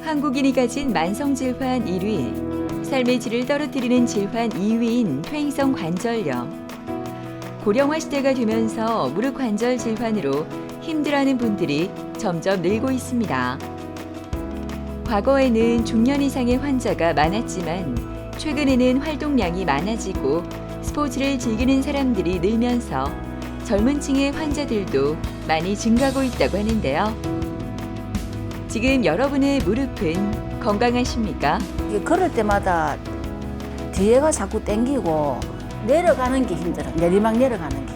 한국인이 가진 만성질환 1위, 삶의 질을 떨어뜨리는 질환 2위인 퇴행성 관절염. 고령화 시대가 되면서 무릎 관절 질환으로 힘들어하는 분들이 점점 늘고 있습니다. 과거에는 중년 이상의 환자가 많았지만 최근에는 활동량이 많아지고 스포츠를 즐기는 사람들이 늘면서 젊은 층의 환자들도 많이 증가하고 있다고 하는데요. 지금 여러분의 무릎은 건강하십니까? 걸을 때마다 뒤에가 자꾸 당기고 내려가는 게 힘들어. 내리막 내려가는 게.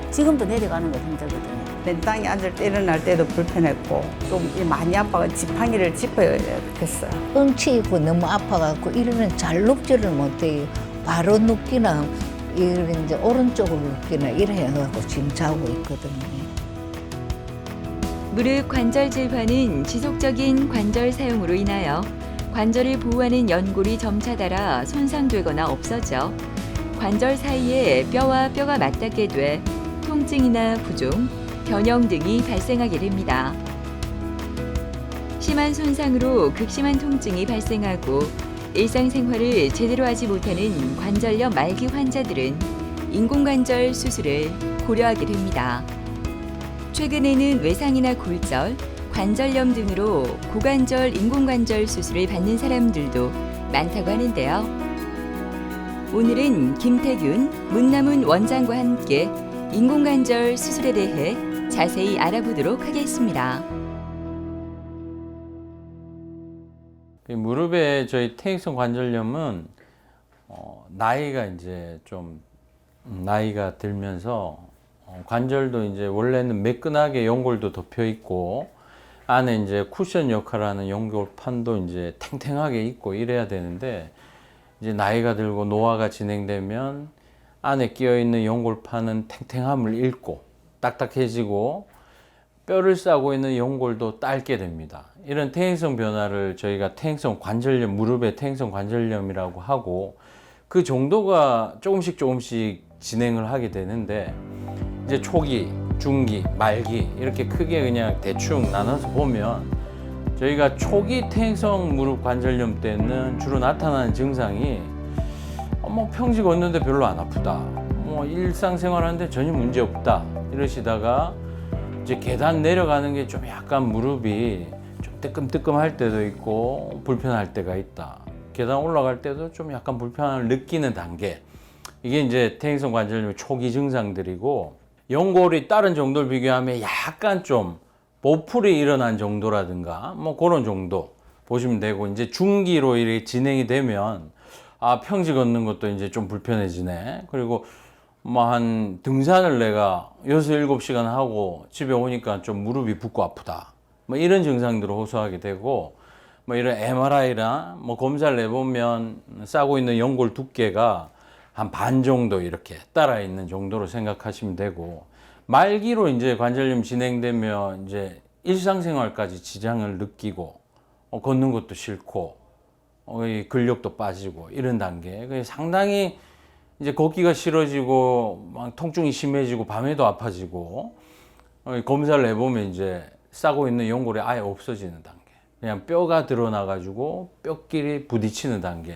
지금도 내려가는 거 힘들거든요. 맨땅에 앉을 때 일어날 때도 불편했고 좀 많이 아파가 지팡이를 짚어야 됐어요. 엉치 있고 너무 아파갖고 이러면 잘 눕지를 못해요. 바로 눕기나 이런 이제 오른쪽으로 눕기나 이래 해갖고 지금 자고 있거든요. 무릎 관절 질환은 지속적인 관절 사용으로 인하여 관절을 보호하는 연골이 점차 닳아 손상되거나 없어져 관절 사이에 뼈와 뼈가 맞닿게 돼 통증이나 부종, 변형 등이 발생하게 됩니다. 심한 손상으로 극심한 통증이 발생하고 일상생활을 제대로 하지 못하는 관절염 말기 환자들은 인공관절 수술을 고려하게 됩니다. 최근에는 외상이나 골절, 관절염 등으로 고관절 인공관절 수술을 받는 사람들도 많다고 하는데요. 오늘은 김태균, 문남은 원장과 함께 인공관절 수술에 대해 자세히 알아보도록 하겠습니다. 무릎에 저희 퇴행성 관절염은 나이가 이제 좀 나이가 들면서 관절도 이제 원래는 매끈하게 연골도 덮여 있고 안에 이제 쿠션 역할을 하는 연골판도 이제 탱탱하게 있고 이래야 되는데 이제 나이가 들고 노화가 진행되면 안에 끼어 있는 연골판은 탱탱함을 잃고 딱딱해지고 뼈를 싸고 있는 연골도 닳게 됩니다. 이런 퇴행성 변화를 저희가 퇴행성 관절염, 무릎의 퇴행성 관절염이라고 하고 그 정도가 조금씩 진행을 하게 되는데 이제 초기, 중기, 말기 이렇게 크게 그냥 대충 나눠서 보면 저희가 초기 퇴행성 무릎 관절염 때는 주로 나타나는 증상이 평지 걷는데 별로 안 아프다. 일상생활 하는데 전혀 문제 없다. 이러시다가 이제 계단 내려가는 게 좀 약간 무릎이 좀 뜨끔뜨끔할 때도 있고 불편할 때가 있다. 계단 올라갈 때도 좀 약간 불편함을 느끼는 단계. 이게 이제 퇴행성 관절염의 초기 증상들이고 연골이 다른 정도를 비교하면 약간 좀 보풀이 일어난 정도라든가 그런 정도 보시면 되고 이제 중기로 이렇게 진행이 되면 평지 걷는 것도 이제 좀 불편해지네. 그리고 한 등산을 내가 6, 7시간 하고 집에 오니까 좀 무릎이 붓고 아프다. 이런 증상들을 호소하게 되고 이런 MRI나 검사를 내보면 싸고 있는 연골 두께가 한 반 정도 이렇게 따라 있는 정도로 생각하시면 되고 말기로 이제 관절염 진행되면 이제 일상생활까지 지장을 느끼고 걷는 것도 싫고 근력도 빠지고 이런 단계. 상당히 이제 걷기가 싫어지고 막 통증이 심해지고 밤에도 아파지고 검사를 해보면 이제 싸고 있는 연골이 아예 없어지는 단계. 그냥 뼈가 드러나 가지고 뼈끼리 부딪히는 단계.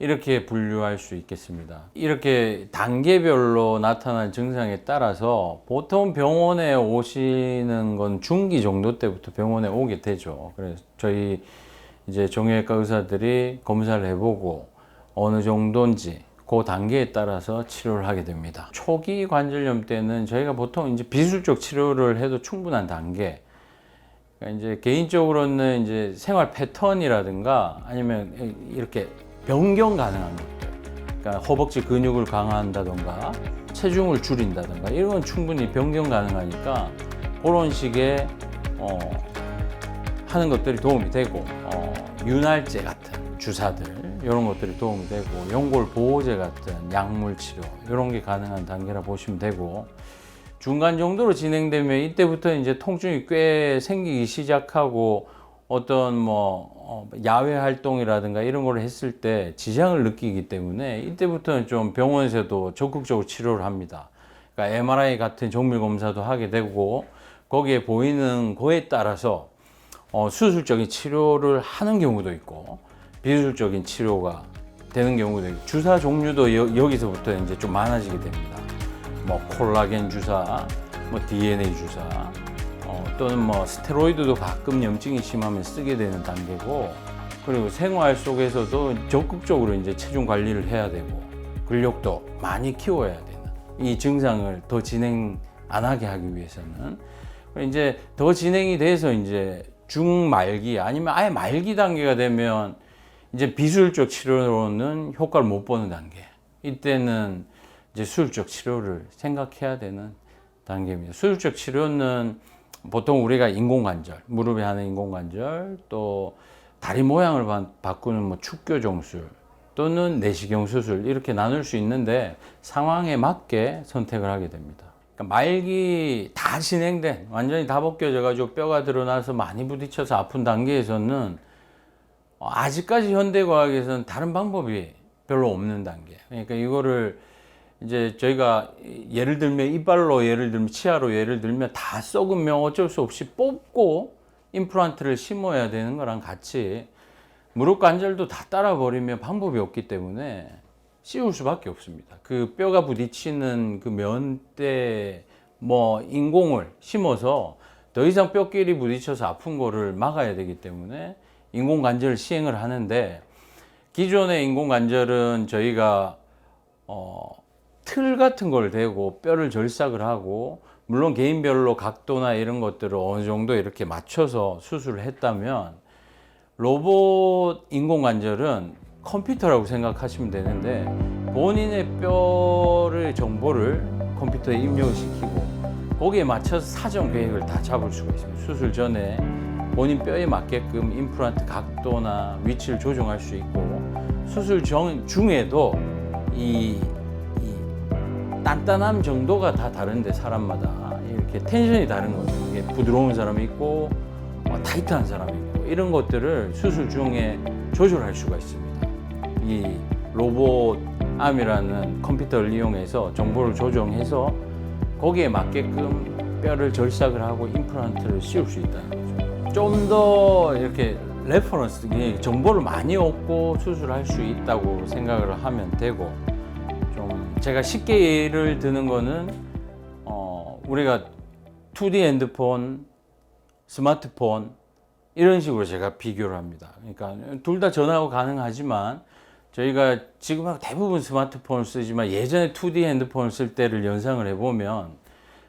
이렇게 분류할 수 있겠습니다. 이렇게 단계별로 나타난 증상에 따라서 보통 병원에 오시는 건 중기 정도 때부터 병원에 오게 되죠. 그래서 저희 이제 정형외과 의사들이 검사를 해보고 어느 정도인지 그 단계에 따라서 치료를 하게 됩니다. 초기 관절염 때는 저희가 보통 이제 비술적 치료를 해도 충분한 단계. 그러니까 이제 개인적으로는 이제 생활 패턴이라든가 아니면 이렇게 변경 가능한 것들, 그러니까 허벅지 근육을 강화한다던가 체중을 줄인다던가 이런 건 충분히 변경 가능하니까 그런 식의 하는 것들이 도움이 되고 윤활제 같은 주사들 이런 것들이 도움이 되고 연골 보호제 같은 약물 치료 이런 게 가능한 단계라 보시면 되고 중간 정도로 진행되면 이때부터 이제 통증이 꽤 생기기 시작하고 어떤 야외 활동이라든가 이런 걸 했을 때 지장을 느끼기 때문에 이때부터는 좀 병원에서도 적극적으로 치료를 합니다. 그러니까 MRI 같은 정밀 검사도 하게 되고 거기에 보이는 거에 따라서 수술적인 치료를 하는 경우도 있고 비수술적인 치료가 되는 경우도 있고 주사 종류도 여기서부터 이제 좀 많아지게 됩니다. 뭐 콜라겐 주사, 뭐 DNA 주사, 또는 뭐 스테로이드도 가끔 염증이 심하면 쓰게 되는 단계고, 그리고 생활 속에서도 적극적으로 이제 체중 관리를 해야 되고 근력도 많이 키워야 되는 이 증상을 더 진행 안 하게 하기 위해서는 이제 더 진행이 돼서 이제 중말기 아니면 아예 말기 단계가 되면 이제 비수술적 치료로는 효과를 못 보는 단계. 이때는 이제 수술적 치료를 생각해야 되는 단계입니다. 수술적 치료는 보통 우리가 인공관절, 무릎에 하는 인공관절, 또 다리 모양을 바꾸는 뭐 축교종술 또는 내시경 수술 이렇게 나눌 수 있는데 상황에 맞게 선택을 하게 됩니다. 그러니까 말기 다 진행된 완전히 다 벗겨져 가지고 뼈가 드러나서 많이 부딪혀서 아픈 단계에서는 아직까지 현대과학에서는 다른 방법이 별로 없는 단계. 그러니까 이거를 이제 저희가 예를 들면 이빨로 예를 들면 치아로 예를 들면 다 썩으면 어쩔 수 없이 뽑고 임플란트를 심어야 되는 거랑 같이 무릎 관절도 다 따라 버리면 방법이 없기 때문에 씌울 수밖에 없습니다. 그 뼈가 부딪히는 그 면대 뭐 인공을 심어서 더 이상 뼈끼리 부딪혀서 아픈 거를 막아야 되기 때문에 인공 관절을 시행을 하는데, 기존의 인공 관절은 저희가 틀 같은 걸 대고 뼈를 절삭을 하고, 물론 개인별로 각도나 이런 것들을 어느 정도 이렇게 맞춰서 수술을 했다면, 로봇 인공관절은 컴퓨터라고 생각하시면 되는데 본인의 뼈의 정보를 컴퓨터에 입력을 시키고 거기에 맞춰서 사전 계획을 다 잡을 수가 있습니다. 수술 전에 본인 뼈에 맞게끔 임플란트 각도나 위치를 조정할 수 있고, 수술 중에도 이 단단함 정도가 다 다른데 사람마다 이렇게 텐션이 다른 거죠. 이게 부드러운 사람이 있고 타이트한 사람이 있고 이런 것들을 수술 중에 조절할 수가 있습니다. 이 로봇 암이라는 컴퓨터를 이용해서 정보를 조정해서 거기에 맞게끔 뼈를 절삭을 하고 임플란트를 씌울 수 있다는 거죠. 좀 더 이렇게 레퍼런스, 정보를 많이 얻고 수술할 수 있다고 생각을 하면 되고, 좀 제가 쉽게 예를 드는 거는 우리가 2D 핸드폰, 스마트폰 이런 식으로 제가 비교를 합니다. 그러니까 둘 다 전화가 가능하지만 저희가 지금 대부분 스마트폰을 쓰지만 예전에 2D 핸드폰을 쓸 때를 연상을 해보면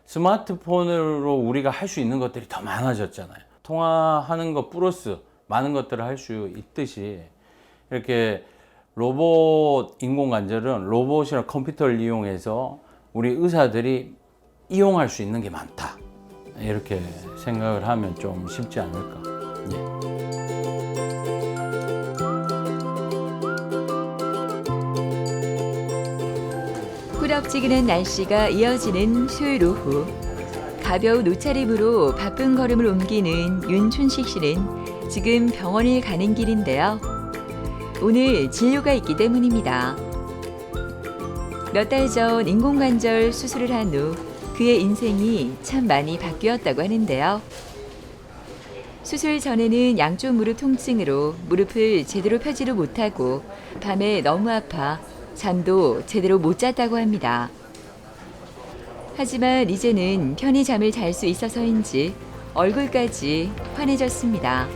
스마트폰으로 우리가 할 수 있는 것들이 더 많아졌잖아요. 통화하는 것 플러스 많은 것들을 할 수 있듯이 이렇게 로봇 인공관절은 로봇이나 컴퓨터를 이용해서 우리 의사들이 이용할 수 있는 게 많다. 이렇게 생각을 하면 좀 쉽지 않을까. 예. 꾸덕지근한 날씨가 이어지는 수요일 오후. 가벼운 옷차림으로 바쁜 걸음을 옮기는 윤춘식 씨는 지금 병원을 가는 길인데요. 오늘 진료가 있기 때문입니다. 몇 달 전 인공관절 수술을 한 후 그의 인생이 참 많이 바뀌었다고 하는데요. 수술 전에는 양쪽 무릎 통증으로 무릎을 제대로 펴지를 못하고 밤에 너무 아파 잠도 제대로 못 잤다고 합니다. 하지만 이제는 편히 잠을 잘 수 있어서인지 얼굴까지 환해졌습니다.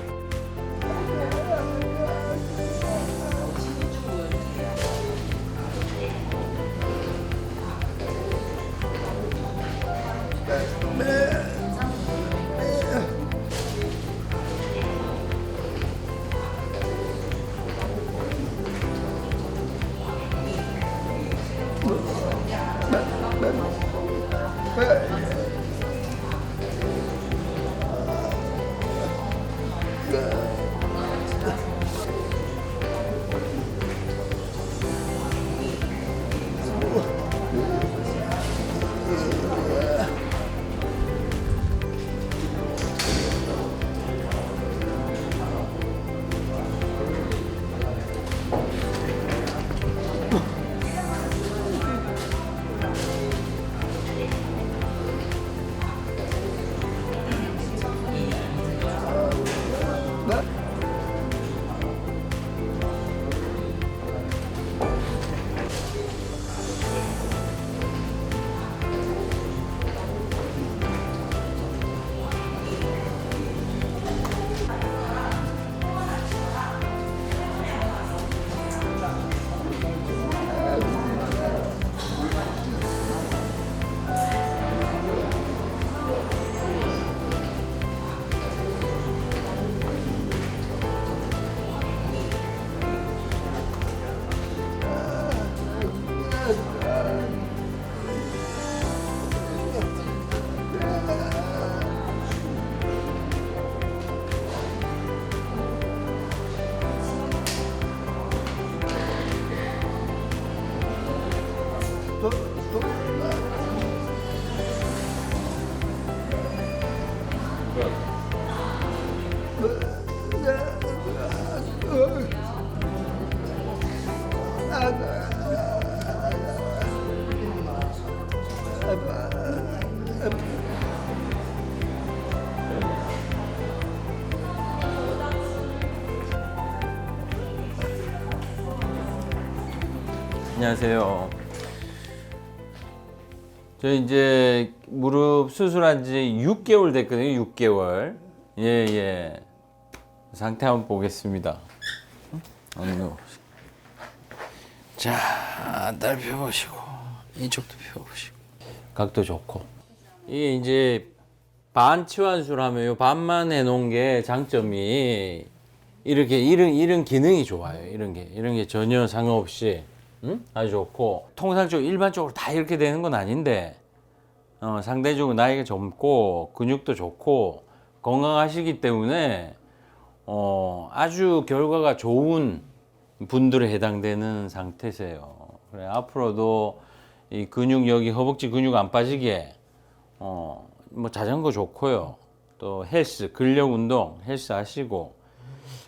안녕하세요. 저 이제 무릎 수술한 지 6개월 됐거든요. 6개월. 예. 상태 한번 보겠습니다. 자, 날 펴보시고 이쪽도 펴보시고 각도 좋고. 이게 이제 반치환술 하면 요 반만 해놓은 게 장점이 이렇게 이런 기능이 좋아요. 이런 게 전혀 상관없이 아주 좋고, 통상적으로 일반적으로 다 이렇게 되는 건 아닌데 상대적으로 나이가 젊고 근육도 좋고 건강하시기 때문에 아주 결과가 좋은 분들에 해당되는 상태세요. 그래, 앞으로도 이 근육, 여기 허벅지 근육 안 빠지게 뭐 자전거 좋고요. 또 헬스, 근력 운동 헬스 하시고,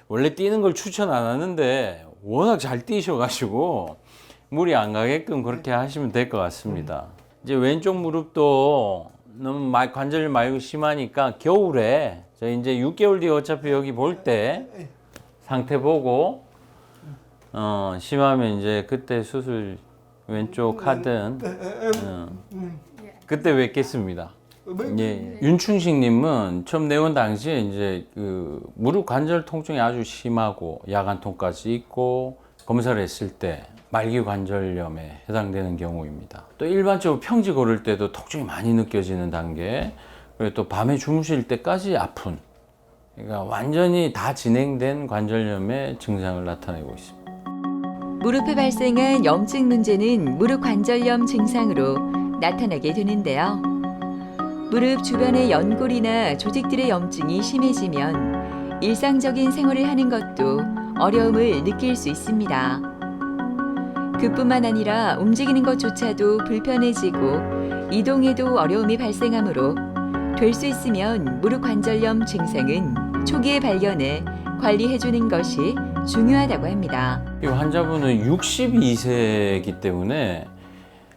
원래 뛰는 걸 추천 안 하는데 워낙 잘 뛰셔가지고 무리 안 가게끔 그렇게 하시면 될 것 같습니다. 이제 왼쪽 무릎도 너무 관절염 말고 심하니까 겨울에 저 이제 6개월 뒤에 어차피 여기 볼 때 상태 보고 심하면 이제 그때 수술 왼쪽 하든 그때 뵙겠습니다. 예. 윤충식님은 처음 내원 당시에 이제 그 무릎 관절 통증이 아주 심하고 야간통까지 있고 검사를 했을 때 말기 관절염에 해당되는 경우입니다. 또 일반적으로 평지 걸을 때도 통증이 많이 느껴지는 단계, 그리고 또 밤에 주무실 때까지 아픈, 그러니까 완전히 다 진행된 관절염의 증상을 나타내고 있습니다. 무릎에 발생한 염증 문제는 무릎 관절염 증상으로 나타나게 되는데요. 무릎 주변의 연골이나 조직들의 염증이 심해지면 일상적인 생활을 하는 것도 어려움을 느낄 수 있습니다. 그뿐만 아니라 움직이는 것조차도 불편해지고 이동에도 어려움이 발생하므로 될 수 있으면 무릎 관절염 증상은 초기에 발견해 관리해주는 것이 중요하다고 합니다. 이 환자분은 62세이기 때문에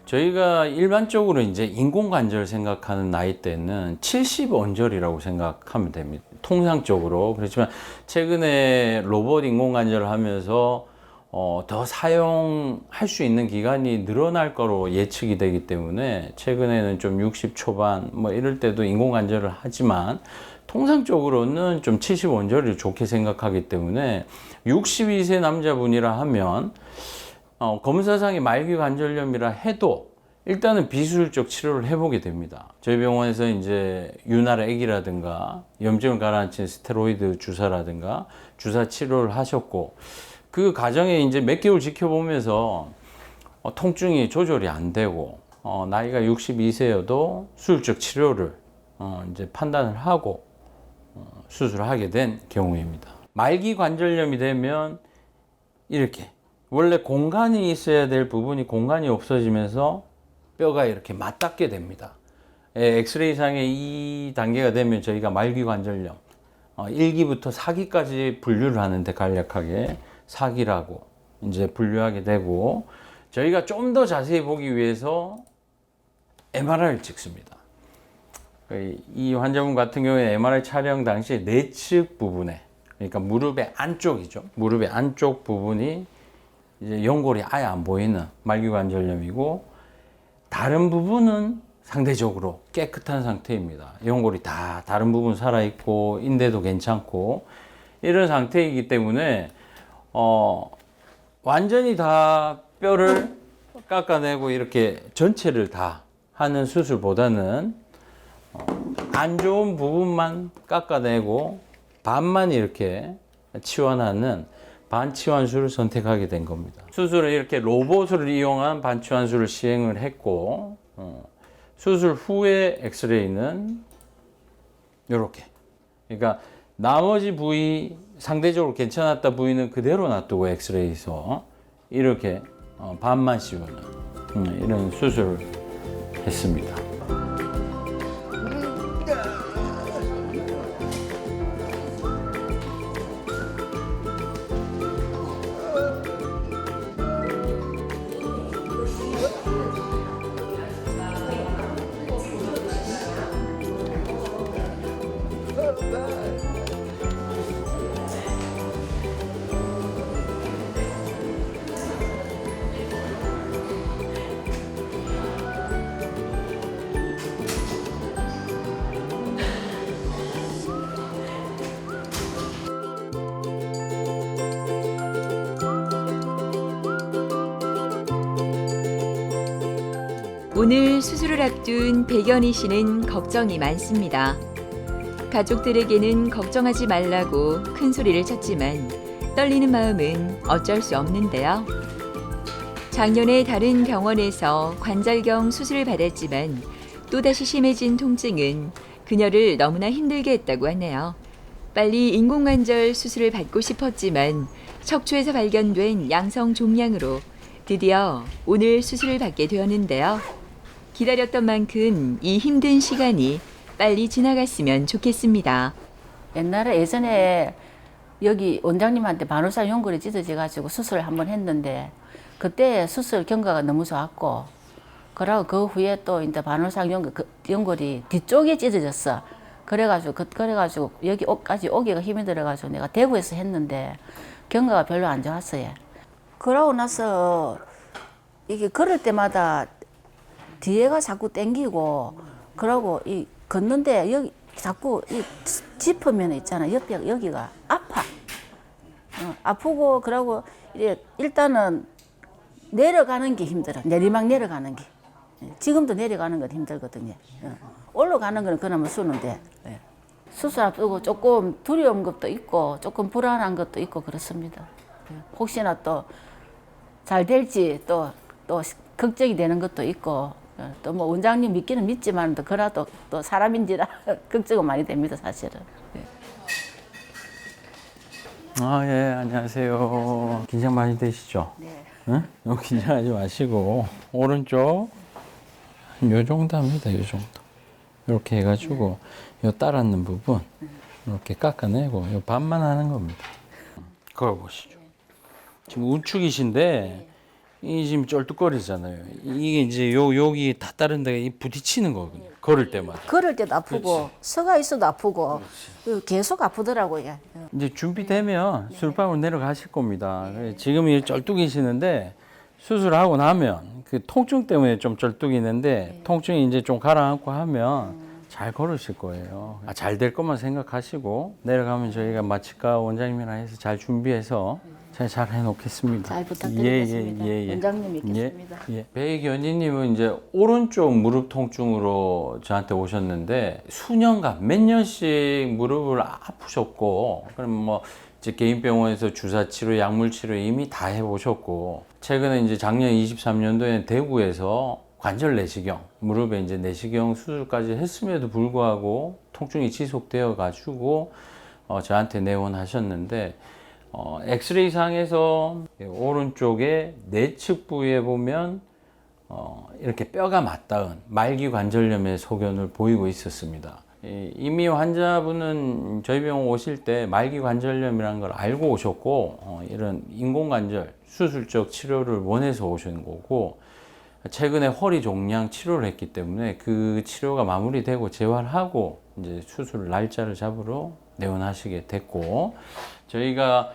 저희가 일반적으로 이제 인공관절 생각하는 나이대는 70 언저리라고 생각하면 됩니다. 통상적으로. 그렇지만 최근에 로봇 인공관절을 하면서 더 사용할 수 있는 기간이 늘어날 거로 예측이 되기 때문에 최근에는 좀 60 초반 뭐 이럴 때도 인공관절을 하지만 통상적으로는 좀 70 언저리를 좋게 생각하기 때문에 62세 남자분이라 하면 검사상의 말기 관절염이라 해도 일단은 비수술적 치료를 해보게 됩니다. 저희 병원에서 이제 윤활액이라든가 염증을 가라앉힌 스테로이드 주사라든가 주사 치료를 하셨고, 그 과정에 이제 몇 개월 지켜보면서 통증이 조절이 안 되고 나이가 62세여도 수술적 치료를 이제 판단을 하고 수술을 하게 된 경우입니다. 말기 관절염이 되면 이렇게 원래 공간이 있어야 될 부분이 공간이 없어지면서 뼈가 이렇게 맞닿게 됩니다. 엑스레이상에 이 단계가 되면 저희가 말기 관절염 1기부터 4기까지 분류를 하는데 간략하게 4기라고 이제 분류하게 되고, 저희가 좀 더 자세히 보기 위해서 MRI를 찍습니다. 이 환자분 같은 경우에 MRI 촬영 당시에 내측 부분에, 그러니까 무릎의 안쪽이죠. 무릎의 안쪽 부분이 이제 연골이 아예 안 보이는 말기관절염이고, 다른 부분은 상대적으로 깨끗한 상태입니다. 연골이 다 다른 부분 살아있고 인대도 괜찮고 이런 상태이기 때문에 완전히 다 뼈를 깎아내고 이렇게 전체를 다 하는 수술보다는 안 좋은 부분만 깎아내고 반만 이렇게 치환하는 반치환술을 선택하게 된 겁니다. 수술을 이렇게 로봇을 이용한 반치환술을 시행을 했고, 수술 후에 엑스레이는 이렇게, 그러니까 나머지 부위 상대적으로 괜찮았다 부위는 그대로 놔두고 엑스레이에서 이렇게 반만 씌우는 이런 수술을 했습니다. 오늘 수술을 앞둔 백연희 씨는 걱정이 많습니다. 가족들에게는 걱정하지 말라고 큰 소리를 쳤지만 떨리는 마음은 어쩔 수 없는데요. 작년에 다른 병원에서 관절경 수술을 받았지만 또다시 심해진 통증은 그녀를 너무나 힘들게 했다고 하네요. 빨리 인공관절 수술을 받고 싶었지만 척추에서 발견된 양성 종양으로 드디어 오늘 수술을 받게 되었는데요. 기다렸던 만큼 이 힘든 시간이 빨리 지나갔으면 좋겠습니다. 예전에 여기 원장님한테 반월상 연골이 찢어져가지고 수술을 한번 했는데 그때 수술 경과가 너무 좋았고 그러고 그 후에 또 이제 반월상 연골이 뒤쪽에 찢어졌어. 그래가지고 여기까지 오기가 힘이 들어가지고 내가 대구에서 했는데 경과가 별로 안 좋았어요. 그러고 나서 이게 걸을 때마다 뒤에가 자꾸 땡기고 그러고 걷는데 여기 자꾸 짚으면 있잖아. 여기가 아파. 아프고 그러고 일단은 내려가는 게 힘들어. 내리막 내려가는 게. 지금도 내려가는 건 힘들거든요. 올라가는 거는 그나마 수는데 수술 앞두고 조금 두려운 것도 있고 조금 불안한 것도 있고 그렇습니다. 혹시나 또 잘 될지 또 걱정이 되는 것도 있고 또 뭐 원장님 믿기는 믿지만 또 그래도 또 사람인지라 걱정은 많이 됩니다 사실은. 아, 예, 안녕하세요. 긴장 많이 되시죠? 네. 응? 너무 긴장하지 마시고 오른쪽 요 정도 합니다. 요 정도. 이렇게 해가지고 요 따랐는 부분 이렇게 깎아내고 요 반만 하는 겁니다. 그걸 보시죠. 지금 우측이신데 이 지금 쩔뚝거리잖아요. 이게 이제 여기 다 다른 데가 부딪히는 거거든요. 걸을 때마다. 걸을 때도 아프고 서가 있어도 아프고 계속 아프더라고요. 이제 준비되면 술방으로 내려가실 겁니다. 지금 이 쩔뚝이시는데 수술하고 나면 그 통증 때문에 좀 쩔뚝이는데 통증이 이제 좀 가라앉고 하면 잘 걸으실 거예요. 잘 될 것만 생각하시고 내려가면 저희가 마취과 원장님이랑 해서 잘 준비해서 잘 해놓겠습니다. 잘 부탁드리겠습니다. 원장님 믿겠습니다. 백연희님은 이제 오른쪽 무릎 통증으로 저한테 오셨는데 수년간 몇 년씩 무릎을 아프셨고 그럼 뭐 이제 개인 병원에서 주사 치료, 약물 치료 이미 다 해보셨고 최근에 이제 작년 23년도에 대구에서 관절 내시경, 무릎에 이제 내시경 수술까지 했음에도 불구하고 통증이 지속되어 가지고 저한테 내원하셨는데 엑스레이 상에서 오른쪽에 내측 부위에 보면 이렇게 뼈가 맞닿은 말기 관절염의 소견을 보이고 있었습니다. 이미 환자분은 저희 병원 오실 때 말기 관절염이라는 걸 알고 오셨고 이런 인공관절 수술적 치료를 원해서 오신 거고 최근에 허리 종양 치료를 했기 때문에 그 치료가 마무리되고 재활하고 이제 수술 날짜를 잡으러 내원하시게 됐고 저희가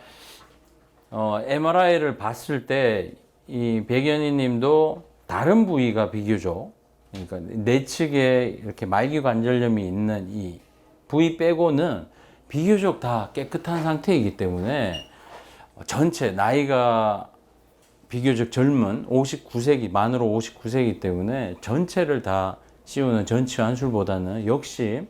MRI를 봤을 때 이 백연희 님도 다른 부위가 비교적 그러니까 내측에 이렇게 말기 관절염이 있는 이 부위 빼고는 비교적 다 깨끗한 상태이기 때문에 전체 나이가 비교적 젊은 59세기 만으로 59세이기 때문에 전체를 다 씌우는 전치환술보다는 역시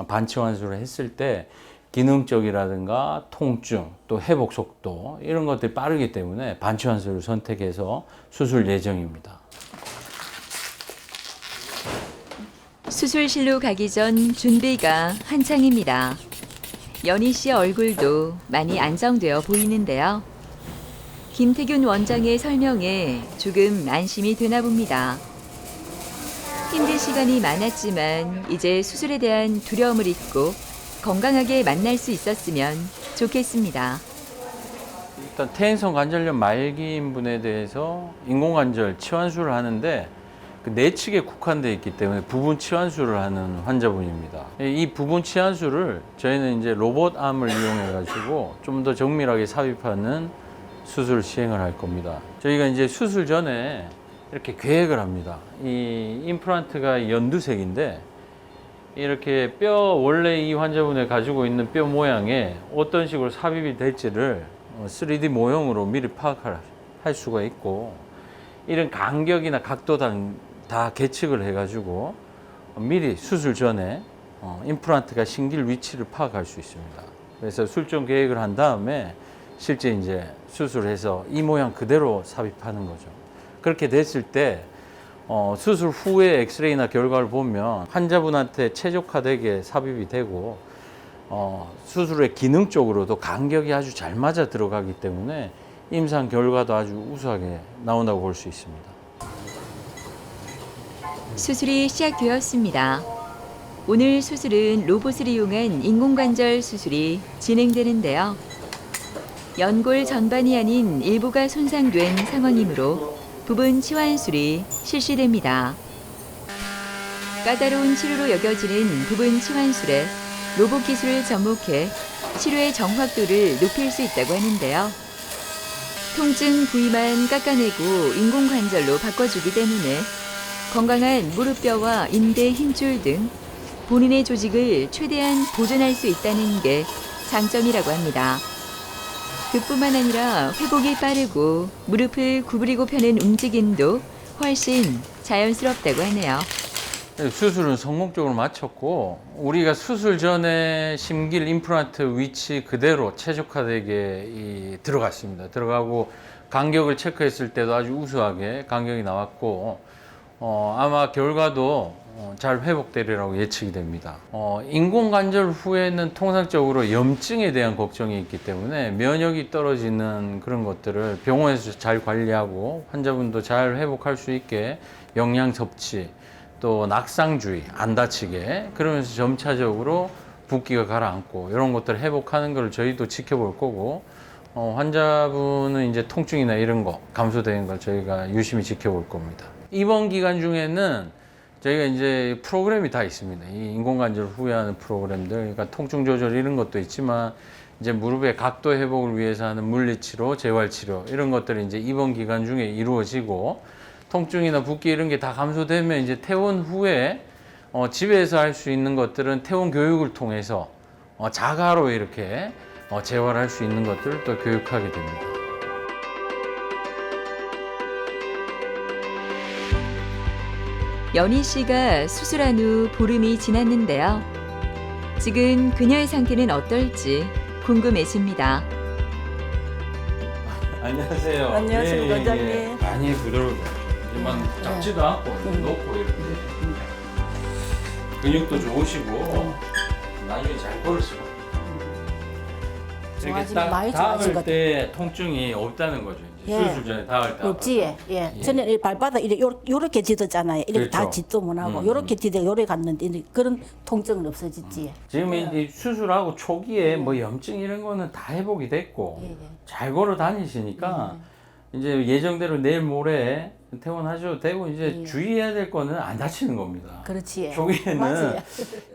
반치환술을 했을 때 기능적이라든가 통증 또 회복 속도 이런 것들이 빠르기 때문에 반치환술을 선택해서 수술 예정입니다. 수술실로 가기 전 준비가 한창입니다. 연희 씨의 얼굴도 많이 안정되어 보이는데요. 김태균 원장의 설명에 조금 안심이 되나 봅니다. 힘든 시간이 많았지만 이제 수술에 대한 두려움을 잊고 건강하게 만날 수 있었으면 좋겠습니다. 일단 퇴행성 관절염 말기인 분에 대해서 인공관절 치환술을 하는데 그 내측에 국한되어 있기 때문에 부분 치환술을 하는 환자분입니다. 이 부분 치환술을 저희는 이제 로봇암을 이용해 가지고 좀 더 정밀하게 삽입하는 수술을 시행을 할 겁니다. 저희가 이제 수술 전에 이렇게 계획을 합니다. 이 임플란트가 연두색인데 이렇게 원래 이 환자분이 가지고 있는 뼈 모양에 어떤 식으로 삽입이 될지를 3D 모형으로 미리 파악할 수가 있고 이런 간격이나 각도 다 계측을 해가지고 미리 수술 전에 임플란트가 심길 위치를 파악할 수 있습니다. 그래서 술전 계획을 한 다음에 실제 이제 수술해서 이 모양 그대로 삽입하는 거죠. 그렇게 됐을 때 수술 후에 엑스레이나 결과를 보면 환자분한테 최적화되게 삽입이 되고 수술의 기능적으로도 간격이 아주 잘 맞아 들어가기 때문에 임상 결과도 아주 우수하게 나온다고 볼 수 있습니다. 수술이 시작되었습니다. 오늘 수술은 로봇을 이용한 인공관절 수술이 진행되는데요. 연골 전반이 아닌 일부가 손상된 상황이므로 부분 치환술이 실시됩니다. 까다로운 치료로 여겨지는 부분 치환술에 로봇 기술을 접목해 치료의 정확도를 높일 수 있다고 하는데요. 통증 부위만 깎아내고 인공관절로 바꿔주기 때문에 건강한 무릎뼈와 인대 힘줄 등 본인의 조직을 최대한 보존할 수 있다는 게 장점이라고 합니다. 그뿐만 아니라 회복이 빠르고 무릎을 구부리고 펴는 움직임도 훨씬 자연스럽다고 하네요. 수술은 성공적으로 마쳤고 우리가 수술 전에 심길 임플란트 위치 그대로 최적화되게 들어갔습니다. 들어가고 간격을 체크했을 때도 아주 우수하게 간격이 나왔고 아마 결과도 잘 회복되리라고 예측이 됩니다. 인공관절 후에는 통상적으로 염증에 대한 걱정이 있기 때문에 면역이 떨어지는 그런 것들을 병원에서 잘 관리하고 환자분도 잘 회복할 수 있게 영양 섭취 또 낙상주의 안 다치게 그러면서 점차적으로 붓기가 가라앉고 이런 것들을 회복하는 걸 저희도 지켜볼 거고 환자분은 이제 통증이나 이런 거 감소되는 걸 저희가 유심히 지켜볼 겁니다. 이번 기간 중에는 저희가 이제 프로그램이 다 있습니다. 이 인공관절 후에 하는 프로그램들, 그러니까 통증 조절 이런 것도 있지만 이제 무릎의 각도 회복을 위해서 하는 물리치료, 재활치료 이런 것들이 이제 이번 기간 중에 이루어지고 통증이나 붓기 이런 게 다 감소되면 이제 퇴원 후에 집에서 할 수 있는 것들은 퇴원 교육을 통해서 자가로 이렇게 재활할 수 있는 것들을 또 교육하게 됩니다. 연희 씨가 수술한 후 보름이 지났는데요. 지금 그녀의 상태는 어떨지 궁금해집니다. 안녕하세요. 안녕하세요, 원장님. 많이 부드러워요. 이만 잡지도 않고 놓고 이렇게 근육도 좋으시고 나중에 잘 걸으시고 이렇게 좋아지긴 많이 딱 좋아진 닿을 것 때 통증이 없다는 거죠. 이제 예. 수술 전에 닿을 때 없지, 예. 저는 이 발바닥 요렇게 짖었잖아요. 이렇게 다 그렇죠. 짖도 못하고 요렇게 짖어 요래 갔는데 이제 그런 통증은 없어졌지. 지금 이제 수술하고 초기에 뭐 염증 이런 거는 다 회복이 됐고 예, 예. 잘 걸어 다니시니까 이제 예정대로 내일 모레 퇴원하셔도 되고 이제 주의해야 될 거는 안 다치는 겁니다. 그렇지. 초기에는 맞아요.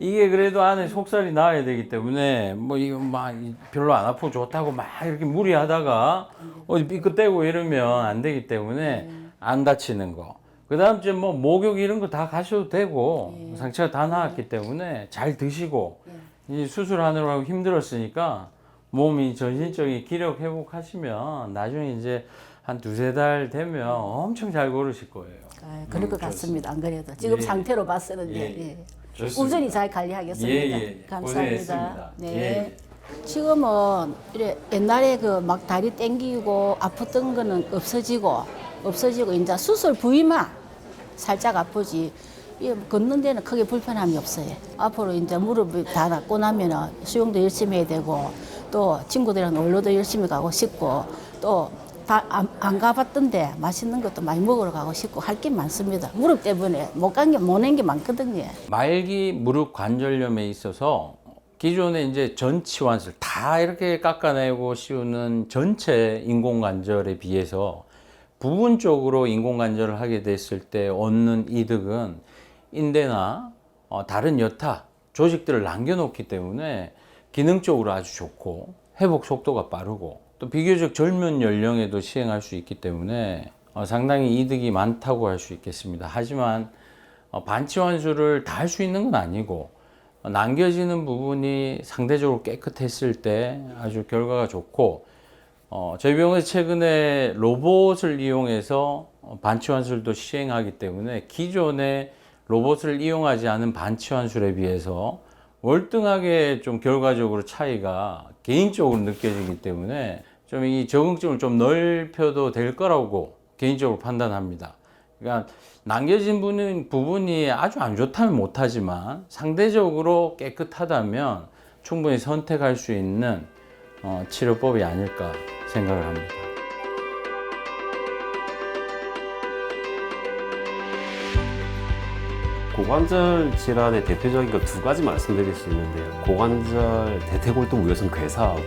이게 그래도 안에 속살이 나야 되기 때문에 뭐 이거 막 별로 안 아프고 좋다고 막 이렇게 무리하다가 어디 삐끗대고 이러면 안 되기 때문에 안 다치는 거. 그다음 이제 뭐 목욕 이런 거 다 가셔도 되고 상처가 다 나았기 때문에 잘 드시고 이 수술하느라고 힘들었으니까 몸이 전신적인 기력 회복하시면 나중에 이제 한 두세 달 되면 엄청 잘 걸으실 거예요. 아, 그럴 것 같습니다. 안 그래도 지금 예. 상태로 봤을 때 예. 예. 좋습니다. 우선히 잘 관리하겠습니다. 예. 감사합니다. 고생했습니다. 네. 예. 지금은 이래 옛날에 그 막 다리 땡기고 아팠던 거는 없어지고 이제 수술 부위만 살짝 아프지. 이 걷는 데는 크게 불편함이 없어요. 앞으로 이제 무릎이 다 낫고 나면은 수영도 열심히 해야 되고 또 친구들이랑 놀러도 열심히 가고 싶고 또 다 안 가봤던데 맛있는 것도 많이 먹으러 가고 싶고 할 게 많습니다. 무릎 때문에 못 낸 게 많거든요. 말기 무릎 관절염에 있어서 기존에 이제 전치환술 다 이렇게 깎아내고 씌우는 전체 인공관절에 비해서 부분적으로 인공관절을 하게 됐을 때 얻는 이득은 인대나 다른 여타 조직들을 남겨놓기 때문에 기능적으로 아주 좋고 회복 속도가 빠르고 또 비교적 젊은 연령에도 시행할 수 있기 때문에 상당히 이득이 많다고 할 수 있겠습니다. 하지만 반치환술을 다 할 수 있는 건 아니고 남겨지는 부분이 상대적으로 깨끗했을 때 아주 결과가 좋고 저희 병원에서 최근에 로봇을 이용해서 반치환술도 시행하기 때문에 기존의 로봇을 이용하지 않은 반치환술에 비해서 월등하게 좀 결과적으로 차이가 개인적으로 느껴지기 때문에 좀 이 적응증을 좀 넓혀도 될 거라고 개인적으로 판단합니다. 그러니까 남겨진 부분이 아주 안 좋다면 못하지만 상대적으로 깨끗하다면 충분히 선택할 수 있는 치료법이 아닐까 생각을 합니다. 고관절 질환의 대표적인 거 두 가지 말씀드릴 수 있는데요. 고관절 대퇴골두 무혈성 괴사하고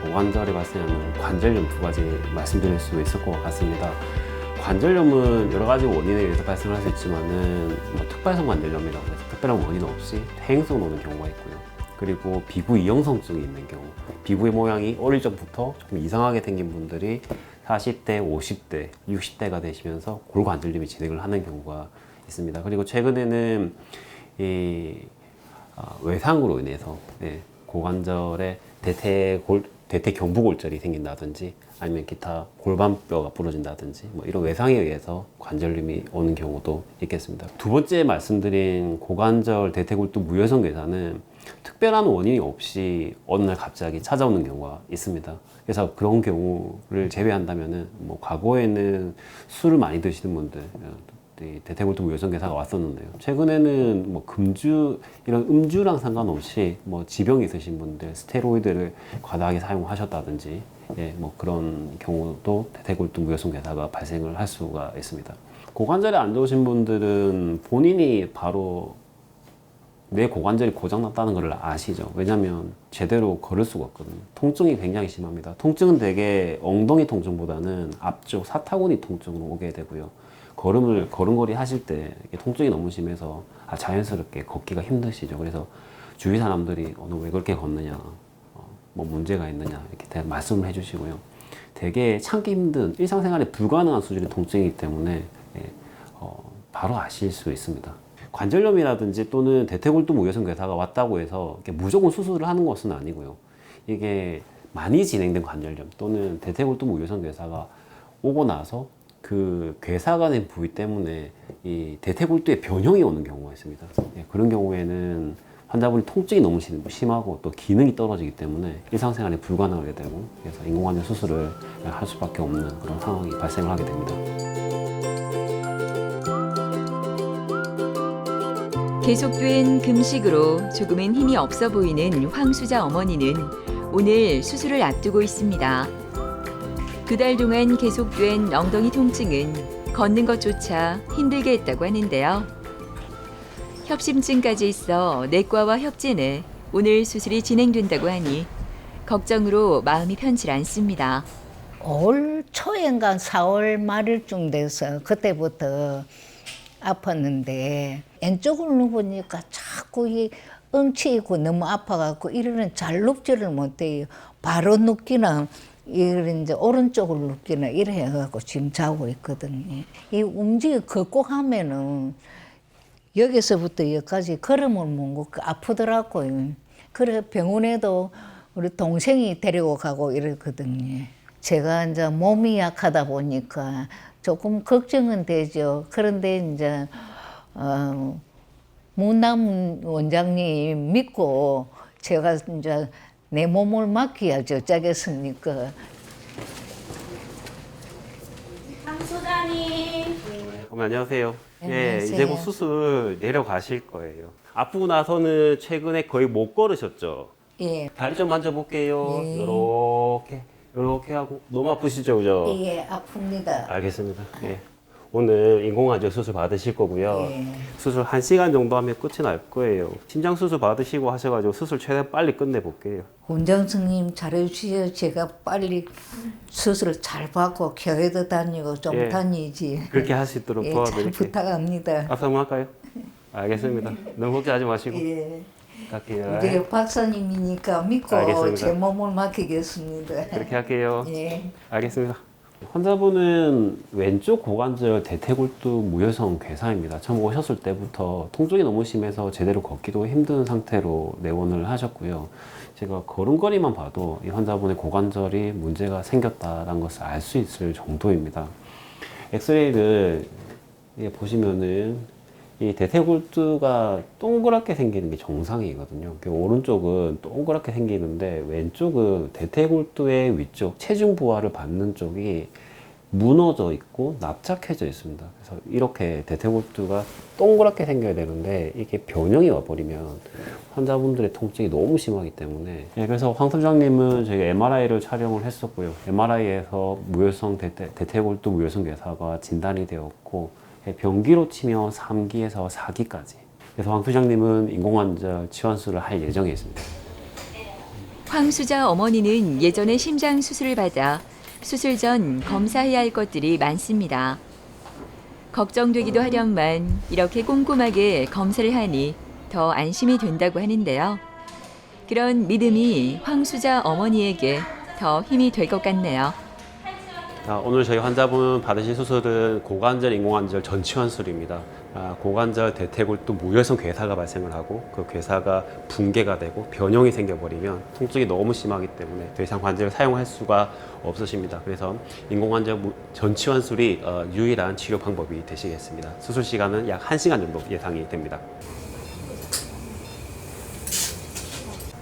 고관절에 발생하는 관절염 두 가지 말씀드릴 수 있을 것 같습니다. 관절염은 여러 가지 원인에 의해서 발생할 수 있지만은 특발성 관절염이라고 해서 특별한 원인 없이 퇴행성 오는 경우가 있고요. 그리고 피부 이형성증이 있는 경우, 피부의 모양이 어릴 적부터 조금 이상하게 생긴 분들이 40대, 50대, 60대가 되시면서 골관절염이 진행을 하는 경우가 있습니다. 그리고 최근에는 외상으로 인해서 고관절에 대퇴경부골절이 생긴다든지 아니면 기타 골반뼈가 부러진다든지 뭐 이런 외상에 의해서 관절염이 오는 경우도 있겠습니다. 두 번째 말씀드린 고관절 대퇴골두 무혈성 괴사는 특별한 원인이 없이 어느 날 갑자기 찾아오는 경우가 있습니다. 그래서 그런 경우를 제외한다면은 뭐 과거에는 술을 많이 드시는 분들 대퇴골두 무혈성 괴사가 왔었는데요. 최근에는 뭐 금주 이런 음주랑 상관없이 뭐 지병이 있으신 분들 스테로이드를 과다하게 사용하셨다든지 뭐 그런 경우도 대퇴골두 무혈성 괴사가 발생을 할 수가 있습니다. 고관절이 안 좋으신 분들은 본인이 바로 내 고관절이 고장났다는 걸 아시죠? 왜냐면 제대로 걸을 수가 없거든요. 통증이 굉장히 심합니다. 통증은 대개 엉덩이 통증보다는 앞쪽 사타구니 통증으로 오게 되고요. 걸음걸이 하실 때 통증이 너무 심해서 자연스럽게 걷기가 힘드시죠. 그래서 주위 사람들이 너 왜 그렇게 걷느냐, 뭐 문제가 있느냐 이렇게 말씀을 해주시고요. 되게 참기 힘든 일상생활에 불가능한 수준의 통증이기 때문에 바로 아실 수 있습니다. 관절염이라든지 또는 대퇴골두 무혈성 괴사가 왔다고 해서 무조건 수술을 하는 것은 아니고요. 이게 많이 진행된 관절염 또는 대퇴골두 무혈성 괴사가 오고 나서 그 괴사가 된 부위 때문에 이 대퇴골두에 변형이 오는 경우가 있습니다. 그런 경우에는 환자분이 통증이 너무 심하고 또 기능이 떨어지기 때문에 일상생활에 불가능하게 되고 그래서 인공관절 수술을 할 수밖에 없는 그런 상황이 발생을 하게 됩니다. 계속된 금식으로 조금은 힘이 없어 보이는 황수자 어머니는 오늘 수술을 앞두고 있습니다. 그 달 동안 계속된 엉덩이 통증은 걷는 것조차 힘들게 했다고 하는데요. 협심증까지 있어 내과와 협진해 오늘 수술이 진행된다고 하니 걱정으로 마음이 편치 않습니다. 올 초인가 4월 말일쯤 돼서 그때부터 아팠는데 왼쪽을 누우니까 자꾸 이 엉치이고 너무 아파갖고 이러는 잘 눕지를 못해요. 바로 눕기나 이제 오른쪽을 눕기나 이래 해갖고 지금 자고 있거든요. 이 걷고 하면은 여기서부터 여기까지 걸음을 못 걷고 아프더라고요. 그래 병원에도 우리 동생이 데리고 가고 이랬거든요. 제가 이제 몸이 약하다 보니까 조금 걱정은 되죠. 그런데 이제 문남 원장님 믿고 제가 이제 내 몸을 맡겨야죠. 짜겠습니까? 황소장님. 어머니 안녕하세요. 안녕하세요. 이제 곧 수술 내려가실 거예요. 아프고 나서는 최근에 거의 못 걸으셨죠? 예. 다리 좀 만져볼게요. 예. 요렇게 하고 너무 아프시죠, 그죠? 예, 아픕니다. 알겠습니다. 예. 오늘 인공관절 수술 받으실 거고요. 예. 수술 1시간 정도 하면 끝이 날 거예요. 심장 수술 받으시고 하셔가지고 수술 최대한 빨리 끝내볼게요. 원장 선생님 잘해주세요. 제가 빨리 수술 잘 받고 교회도 다니고 좀 예. 다니지. 그렇게 할 수 있도록 예, 잘 도와드릴게요. 부탁합니다. 박수 한번 할까요? 알겠습니다. 너무 걱정하지 마시고 예. 갈게요. 우리 박사님이니까 믿고 알겠습니다. 제 몸을 맡기겠습니다. 그렇게 할게요. 예. 알겠습니다. 환자분은 왼쪽 고관절 대퇴골두 무혈성 괴사입니다. 처음 오셨을 때부터 통증이 너무 심해서 제대로 걷기도 힘든 상태로 내원을 하셨고요. 제가 걸음걸이만 봐도 이 환자분의 고관절이 문제가 생겼다는 것을 알 수 있을 정도입니다. 엑스레이를 보시면은 이 대퇴골두가 동그랗게 생기는 게 정상이거든요. 오른쪽은 동그랗게 생기는데 왼쪽은 대퇴골두의 위쪽 체중 부하를 받는 쪽이 무너져 있고 납작해져 있습니다. 그래서 이렇게 대퇴골두가 동그랗게 생겨야 되는데 이게 변형이 와버리면 환자분들의 통증이 너무 심하기 때문에 그래서 황 소장님은 저희가 MRI를 촬영을 했었고요. MRI에서 무혈성 대퇴골두 무혈성 괴사가 진단이 되었고 병기로 치면 3기에서 4기까지. 그래서 황 소장님은 인공관절 치환술을 할 예정에 있습니다. 황수자 어머니는 예전에 심장 수술을 받아 수술 전 검사해야 할 것들이 많습니다. 걱정되기도 하련만 이렇게 꼼꼼하게 검사를 하니 더 안심이 된다고 하는데요. 그런 믿음이 황수자 어머니에게 더 힘이 될 것 같네요. 오늘 저희 환자분 받으신 수술은 고관절 인공관절 전치환술입니다. 고관절 대퇴골두 무혈성 괴사가 발생을 하고 그 괴사가 붕괴가 되고 변형이 생겨버리면 통증이 너무 심하기 때문에 더 이상 관절을 사용할 수가 없으십니다. 그래서 인공관절 전치환술이 유일한 치료 방법이 되시겠습니다. 수술 시간은 약 1시간 정도 예상이 됩니다.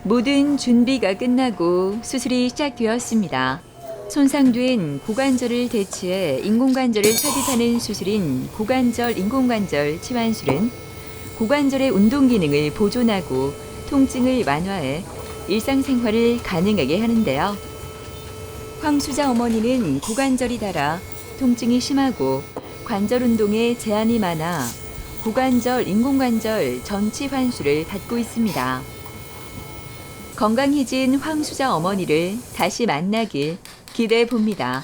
모든 준비가 끝나고 수술이 시작되었습니다. 손상된 고관절을 대체해 인공관절을 삽입하는 수술인 고관절 인공관절 치환술은 고관절의 운동 기능을 보존하고 통증을 완화해 일상생활을 가능하게 하는데요. 황수자 어머니는 고관절이 닳아 통증이 심하고 관절 운동에 제한이 많아 고관절 인공관절 전치환술을 받고 있습니다. 건강해진 황수자 어머니를 다시 만나길 기대해 봅니다.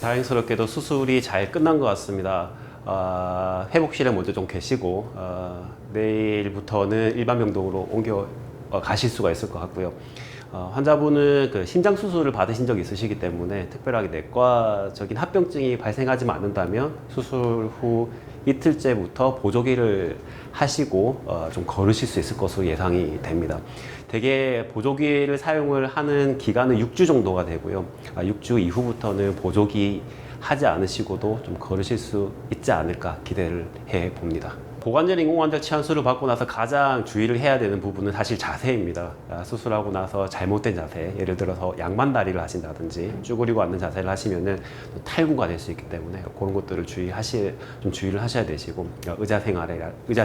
다행스럽게도 수술이 잘 끝난 것 같습니다. 회복실에 먼저 좀 계시고 내일부터는 일반 병동으로 옮겨 가실 수가 있을 것 같고요. 환자분은 그 심장 수술을 받으신 적이 있으시기 때문에 특별하게 내과적인 합병증이 발생하지 않는다면 수술 후 이틀째부터 보조기를 하시고 좀 걸으실 수 있을 것으로 예상이 됩니다. 대개 보조기를 사용을 하는 기간은 6주 정도가 되고요. 6주 이후부터는 보조기 하지 않으시고도 좀 걸으실 수 있지 않을까 기대를 해 봅니다. 고관절 인공관절 치환술을 받고 나서 가장 주의를 해야 되는 부분은 사실 자세입니다. 수술하고 나서 잘못된 자세, 예를 들어서 양반다리를 하신다든지 쭈그리고 앉는 자세를 하시면은 탈구가 될 수 있기 때문에 그런 것들을 좀 주의를 하셔야 되시고 의자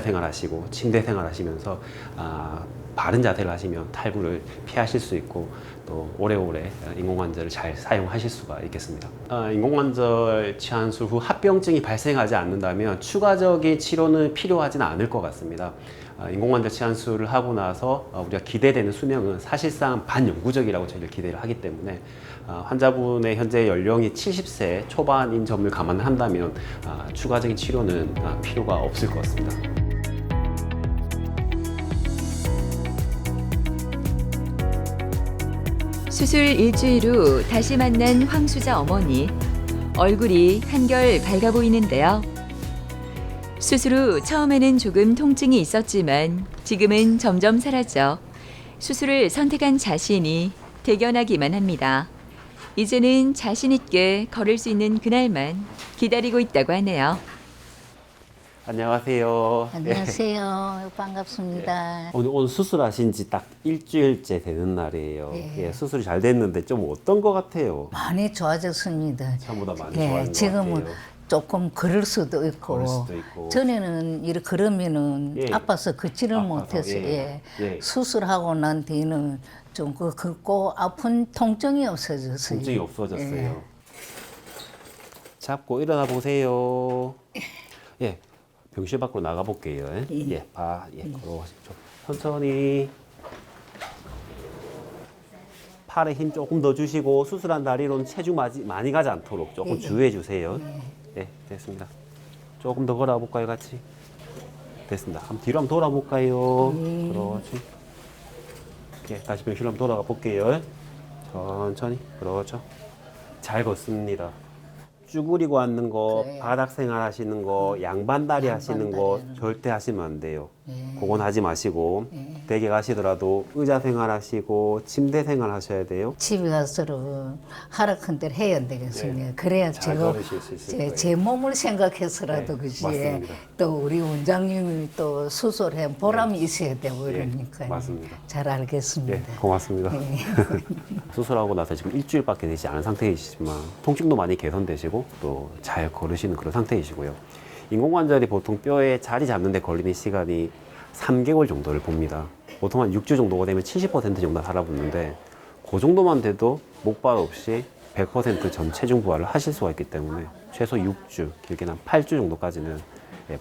생활하시고 침대 생활하시면서 바른 자세를 하시면 탈구를 피하실 수 있고 또 오래오래 인공관절을 잘 사용하실 수가 있겠습니다. 인공관절 치환술 후 합병증이 발생하지 않는다면 추가적인 치료는 필요하지는 않을 것 같습니다. 인공관절 치환술을 하고 나서 우리가 기대되는 수명은 사실상 반영구적이라고 저희를 기대를 하기 때문에 환자분의 현재 연령이 70세 초반인 점을 감안한다면 추가적인 치료는 필요가 없을 것 같습니다. 수술 일주일 후 다시 만난 황수자 어머니. 얼굴이 한결 밝아 보이는데요. 수술 후 처음에는 조금 통증이 있었지만 지금은 점점 사라져 수술을 선택한 자신이 대견하기만 합니다. 이제는 자신 있게 걸을 수 있는 그날만 기다리고 있다고 하네요. 안녕하세요. 안녕하세요. 반갑습니다. 오늘 수술하신 지 딱 일주일째 되는 날이에요. 수술이 잘 됐는데 좀 어떤 것 같아요? 많이 좋아졌습니다. 처음보다 많이 좋아진 것 지금은 같아요. 조금 걸을 수도 있고, 걸을 수도 있고. 전에는 이렇게 걸으면은 아파서 걷지를 아파서, 못했어요. 수술하고 난 뒤는 좀 걷고 아픈 통증이 없어졌어요. 통증이 없어졌어요. 잡고 일어나 보세요. 병실 밖으로 나가 볼게요. 걸어가시죠. 천천히. 팔에 힘 조금 더 주시고 수술한 다리로는 체중 많이 가지 않도록 조금 주의해 주세요. 됐습니다. 조금 더 걸어볼까요, 같이? 됐습니다. 뒤로 한번 돌아볼까요? 그렇지. 다시 병실로 한번 돌아가 볼게요. 천천히. 그렇죠. 잘 걷습니다. 쭈그리고 앉는 거, 그래. 바닥 생활 하시는 거, 양반다리 하시는 거 양반다리 하는 절대 하시면 안 돼요. 예. 그건 하지 마시고 댁에 가시더라도 의자 생활 하시고 침대 생활 하셔야 돼요. 집에 가서는 하락한 대로 해야 되겠습니다. 네. 그래야 잘 제가 걸으실 수 있을 거예요. 제 몸을 생각해서라도 네, 그지. 맞습니다. 또 우리 원장님이 또 수술해 보람이 있어야 되고 네, 그러니까요. 맞습니다. 잘 네, 알겠습니다. 고맙습니다. 네. 수술하고 나서 지금 일주일밖에 되지 않은 상태이시지만 통증도 많이 개선되시고 또 잘 걸으시는 그런 상태이시고요. 인공관절이 보통 뼈에 자리 잡는 데 걸리는 시간이 3개월 정도를 봅니다. 보통 한 6주 정도가 되면 70% 정도 달라붙는데 그 정도만 돼도 목발 없이 100% 전 체중 부하를 하실 수가 있기 때문에 최소 6주, 길게는 한 8주 정도까지는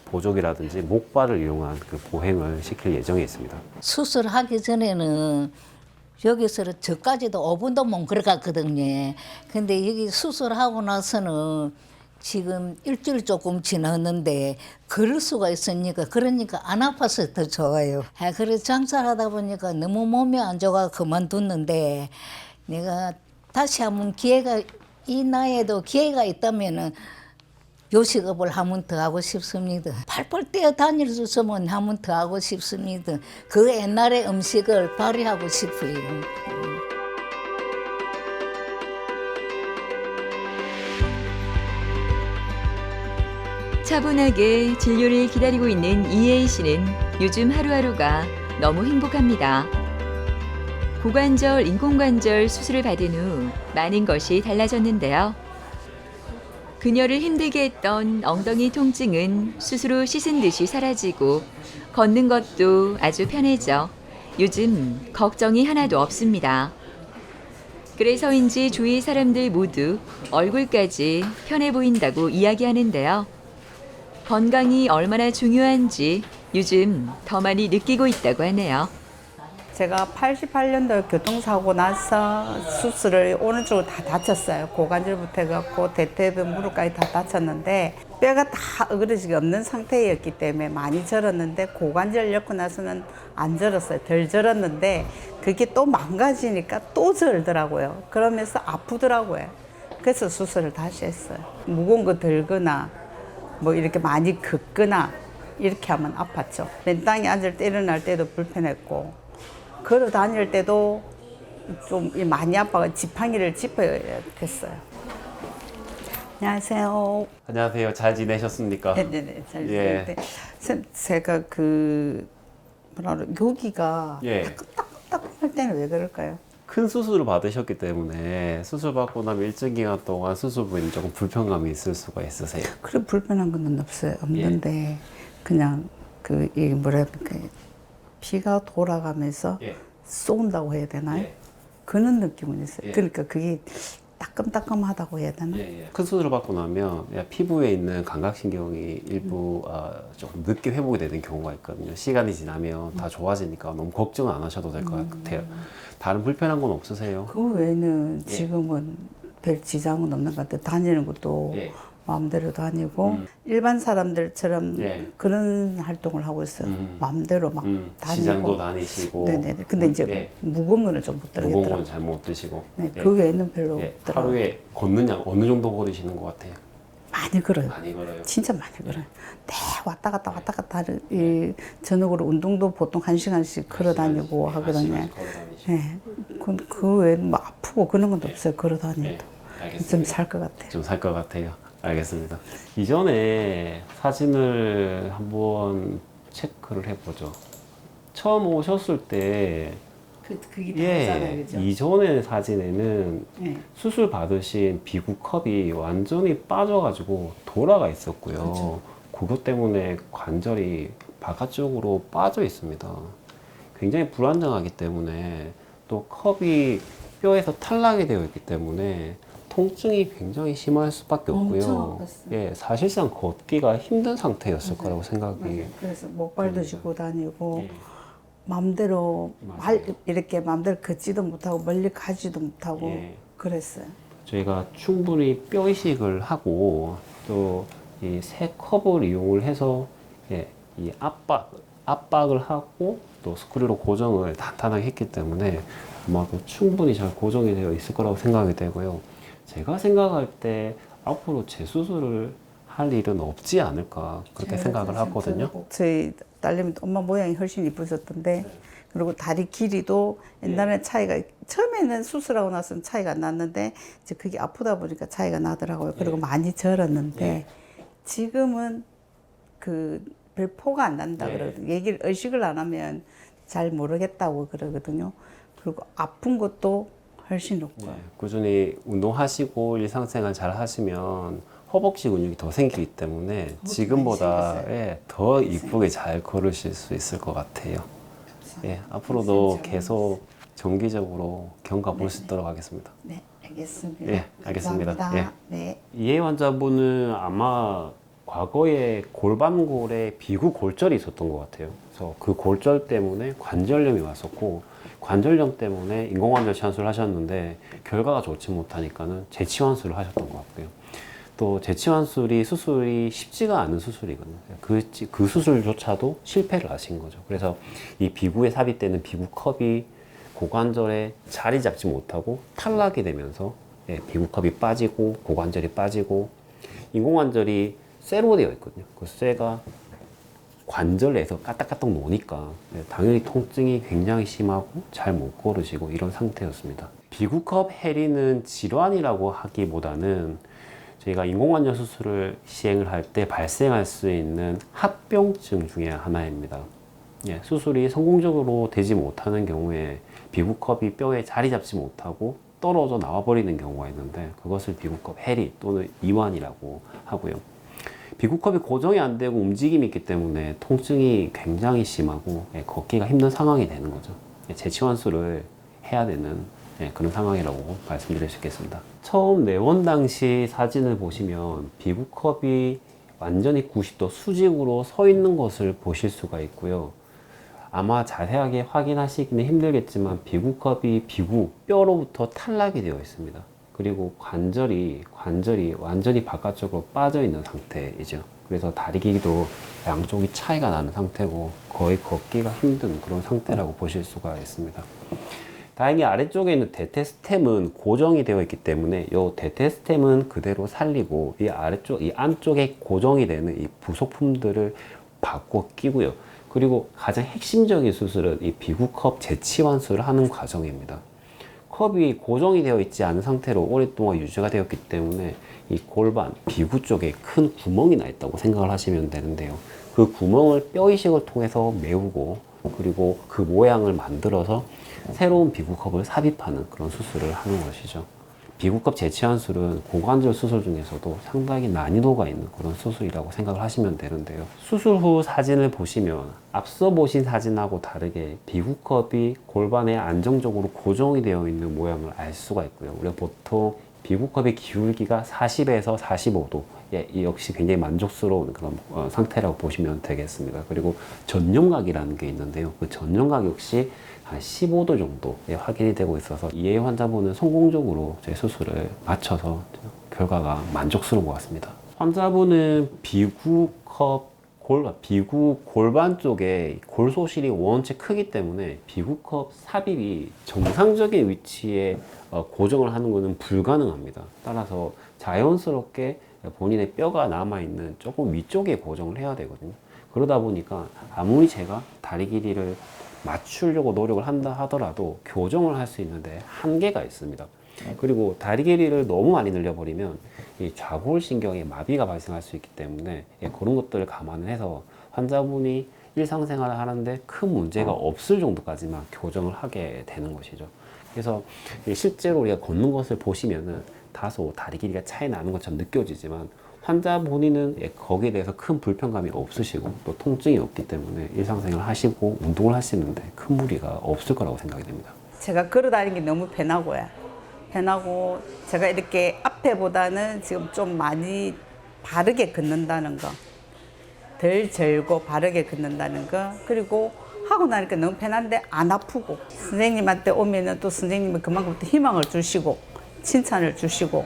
보조기라든지 목발을 이용한 그 보행을 시킬 예정에 있습니다. 수술하기 전에는 여기서 저까지도 5분도 못 걸어갔거든요. 근데 여기 수술하고 나서는 지금 일주일 조금 지났는데 걸을 수가 있으니까 그러니까 안 아파서 더 좋아요. 그래서 장사를 하다 보니까 너무 몸이 안 좋아 그만뒀는데 내가 다시 한번 기회가 이 나이에도 기회가 있다면은 요식업을 한번 더 하고 싶습니다. 팔팔 뛰어 다닐 수 있으면 한번 더 하고 싶습니다. 그 옛날의 음식을 발휘하고 싶어요. 차분하게 진료를 기다리고 있는 이혜희 씨는 요즘 하루하루가 너무 행복합니다. 고관절, 인공관절 수술을 받은 후 많은 것이 달라졌는데요. 그녀를 힘들게 했던 엉덩이 통증은 수술 후 씻은 듯이 사라지고 걷는 것도 아주 편해져 요즘 걱정이 하나도 없습니다. 그래서인지 주위 사람들 모두 얼굴까지 편해 보인다고 이야기하는데요. 건강이 얼마나 중요한지 요즘 더 많이 느끼고 있다고 하네요. 제가 88년도 교통사고 나서 수술을 오른쪽을 다 다쳤어요. 고관절부터 해갖고 대퇴부 무릎까지 다 다쳤는데 뼈가 다 어그러지기 없는 상태였기 때문에 많이 절었는데 고관절 엮고 나서는 안 절었어요. 덜 절었는데 그게 또 망가지니까 또 절더라고요. 그러면서 아프더라고요. 그래서 수술을 다시 했어요. 무거운 거 들거나 뭐 이렇게 많이 긋거나 이렇게 하면 아팠죠. 맨 땅에 앉을 때 일어날 때도 불편했고 걸어 다닐 때도 좀 많이 아파가 지팡이를 짚어야 됐어요. 안녕하세요. 안녕하세요. 잘 지내셨습니까? 네네네. 잘 예. 지냈는데 제가 여기가 예. 따끔따끔할 때는 왜 그럴까요? 큰 수술을 받으셨기 때문에 수술 받고 나면 일정 기간 동안 수술 부위는 조금 불편감이 있을 수가 있으세요. 그래 불편한 건 없는데 그냥 이게 피가 돌아가면서 예. 쏜다고 해야 되나요? 예. 그런 느낌은 있어요. 예. 그러니까 그게 따끔따끔하다고 해야 되나? 큰 수술을 받고 나면 피부에 있는 감각신경이 일부 조금 늦게 회복이 되는 경우가 있거든요. 시간이 지나면 다 좋아지니까 너무 걱정 안 하셔도 될 것 같아요. 다른 불편한 건 없으세요? 그 외에는 예. 지금은 별 지장은 없는 것 같아요. 다니는 것도 예. 마음대로 다니고 일반 사람들처럼 예. 그런 활동을 하고 있어요. 마음대로 막 시장도 다니고. 다니시고. 네네. 근데 이제 예. 무거운 거는 좀 못 무거운 들겠더라고요. 건 잘 못 드시고. 네, 예. 그 외에는 별로 예. 없더라고요. 하루에 걷는 양 어느 정도 걸으시는 것 같아요? 많이 걸어요. 많이 걸어요. 진짜 많이 걸어요. 네, 왔다 갔다 이 저녁으로 운동도 보통 1시간씩 걸어 다니고 하거든요. 걸어 다니시고. 네. 그 외에는 뭐 아프고 그런 건 없어요. 걸어 다니도. 네, 알겠습니다. 좀 살 것 같아요. 좀 살 것 같아요. 알겠습니다. 이전에 사진을 한번 체크를 해보죠. 처음 오셨을 때, 그게 예, 이전의 사진에는 네. 수술 받으신 비구컵이 완전히 빠져가지고 돌아가 있었고요. 그렇죠. 그것 때문에 관절이 바깥쪽으로 빠져 있습니다. 굉장히 불안정하기 때문에 또 컵이 뼈에서 탈락이 되어 있기 때문에 통증이 굉장히 심할 수밖에 없고요. 예, 사실상 걷기가 힘든 상태였을 거라고 생각이. 맞아요. 그래서 목발도 쥐고 다니고 예. 마음대로 이렇게 마음대로 걷지도 못하고 멀리 가지도 못하고 예. 그랬어요. 저희가 충분히 뼈 이식을 하고 또 이 새 컵을 이용을 해서 예, 이 압박을 하고 또 스크류로 고정을 단단하게 했기 때문에 아마도 충분히 잘 고정이 되어 있을 거라고 생각이 되고요. 제가 생각할 때 앞으로 재수술을 할 일은 없지 않을까 그렇게 생각을 하거든요. 저희 딸내미 엄마 모양이 훨씬 이쁘셨던데 그리고 다리 길이도 옛날에 차이가 처음에는 수술하고 나서는 차이가 안 났는데 이제 그게 아프다 보니까 차이가 나더라고요. 그리고 많이 절었는데 지금은 그 별 포가 안 난다 그러거든요. 얘기를 의식을 안 하면 잘 모르겠다고 그러거든요. 그리고 아픈 것도 훨씬 높고요. 꾸준히 운동하시고 일상생활 잘 하시면 허벅지 근육이 더 생기기 때문에 지금보다 더 이쁘게 잘 걸으실 수 있을 것 같아요. 예, 앞으로도 계속 정기적으로 경과 볼 수 있도록 하겠습니다. 네, 알겠습니다. 예, 알겠습니다. 감사합니다. 예. 네. 이 환자분은 아마 과거에 골반골에 비구 골절이 있었던 것 같아요. 그래서 그 골절 때문에 관절염이 왔었고 관절염 때문에 인공관절 치환술을 하셨는데 결과가 좋지 못하니까는 재치환술을 하셨던 것 같고요. 또 재치환술이 수술이 쉽지가 않은 수술이거든요. 그 수술조차도 실패를 하신 거죠. 그래서 이 비구에 삽입되는 비구컵이 고관절에 자리 잡지 못하고 탈락이 되면서 비구컵이 빠지고 고관절이 빠지고 인공관절이 쇠로 되어 있거든요. 그 쇠가 관절 내에서 까딱까딱 노니까 당연히 통증이 굉장히 심하고 잘 못 걸으시고 이런 상태였습니다. 비구컵 해리는 질환이라고 하기보다는 저희가 인공관절 수술을 시행을 할 때 발생할 수 있는 합병증 중에 하나입니다. 수술이 성공적으로 되지 못하는 경우에 비구컵이 뼈에 자리 잡지 못하고 떨어져 나와버리는 경우가 있는데 그것을 비구컵 해리 또는 이완이라고 하고요. 비구컵이 고정이 안 되고 움직임이 있기 때문에 통증이 굉장히 심하고 걷기가 힘든 상황이 되는 거죠. 재치환술을 해야 되는 그런 상황이라고 말씀드릴 수 있겠습니다. 처음 내원 당시 사진을 보시면 비구컵이 완전히 90도 수직으로 서 있는 것을 보실 수가 있고요. 아마 자세하게 확인하시기는 힘들겠지만 비구컵이 비구 뼈로부터 탈락이 되어 있습니다. 그리고 관절이 완전히 바깥쪽으로 빠져 있는 상태이죠. 그래서 다리 길이도 양쪽이 차이가 나는 상태고 거의 걷기가 힘든 그런 상태라고 보실 수가 있습니다. 다행히 아래쪽에 있는 대퇴스템은 고정이 되어 있기 때문에 이 대퇴스템은 그대로 살리고 이 안쪽에 고정이 되는 이 부속품들을 바꿔 끼고요. 그리고 가장 핵심적인 수술은 이 비구컵 재치환술을 하는 과정입니다. 컵이 고정이 되어 있지 않은 상태로 오랫동안 유지가 되었기 때문에 이 골반, 비구 쪽에 큰 구멍이 나 있다고 생각을 하시면 되는데요. 그 구멍을 뼈 이식을 통해서 메우고 그리고 그 모양을 만들어서 새로운 비구컵을 삽입하는 그런 수술을 하는 것이죠. 비구컵 재치환술은 고관절 수술 중에서도 상당히 난이도가 있는 그런 수술이라고 생각을 하시면 되는데요. 수술 후 사진을 보시면 앞서 보신 사진하고 다르게 비구컵이 골반에 안정적으로 고정이 되어 있는 모양을 알 수가 있고요. 우리가 보통 비구컵의 기울기가 40에서 45도 이 역시 굉장히 만족스러운 그런 상태라고 보시면 되겠습니다. 그리고 전용각이라는 게 있는데요. 그 전용각 역시 한 15도 정도 확인이 되고 있어서 이 환자분은 성공적으로 제 수술을 마쳐서 결과가 만족스러운 것 같습니다. 환자분은 비구 골반 쪽에 골소실이 원체 크기 때문에 비구컵 삽입이 정상적인 위치에 고정을 하는 것은 불가능합니다. 따라서 자연스럽게 본인의 뼈가 남아있는 조금 위쪽에 고정을 해야 되거든요. 그러다 보니까 아무리 제가 다리 길이를 맞추려고 노력을 한다 하더라도 교정을 할 수 있는데 한계가 있습니다. 그리고 다리 길이를 너무 많이 늘려버리면 이 좌골신경에 마비가 발생할 수 있기 때문에 그런 것들을 감안해서 환자분이 일상생활을 하는데 큰 문제가 없을 정도까지만 교정을 하게 되는 것이죠. 그래서 실제로 우리가 걷는 것을 보시면은 다소 다리 길이가 차이 나는 것처럼 느껴지지만 환자 본인은 거기에 대해서 큰 불편감이 없으시고 또 통증이 없기 때문에 일상생활을 하시고 운동을 하시는데 큰 무리가 없을 거라고 생각이 됩니다. 제가 걸어 다니는 게 너무 편하고요. 편하고 제가 이렇게 앞에보다는 지금 좀 많이 바르게 걷는다는 거, 덜 절고 바르게 걷는다는 거, 그리고 하고 나니까 너무 편한데 안 아프고 선생님한테 오면은 또 선생님이 그만큼 또 희망을 주시고 칭찬을 주시고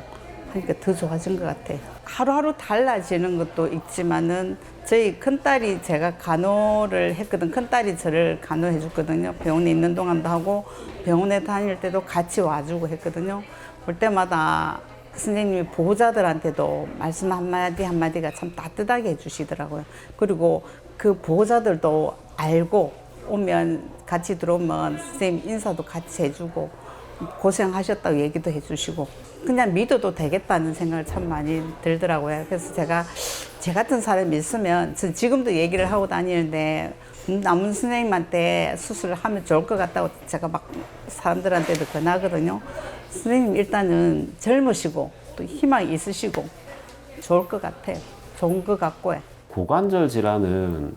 하니까 더 좋아진 것 같아요. 하루하루 달라지는 것도 있지만은 저희 큰딸이 제가 간호를 했거든. 큰딸이 저를 간호해 줬거든요. 병원에 있는 동안도 하고 병원에 다닐 때도 같이 와주고 했거든요. 볼 때마다 선생님이 보호자들한테도 말씀 한마디 한마디가 참 따뜻하게 해주시더라고요. 그리고 그 보호자들도 알고 오면 같이 들어오면 선생님 인사도 같이 해주고 고생하셨다고 얘기도 해주시고 그냥 믿어도 되겠다는 생각을 참 많이 들더라고요. 그래서 제가 제 같은 사람이 있으면 저 지금도 얘기를 하고 다니는데 남은 선생님한테 수술을 하면 좋을 것 같다고 제가 막 사람들한테도 권하거든요. 선생님 일단은 젊으시고 또 희망이 있으시고 좋을 것 같아요. 좋은 것 같고요. 고관절 질환은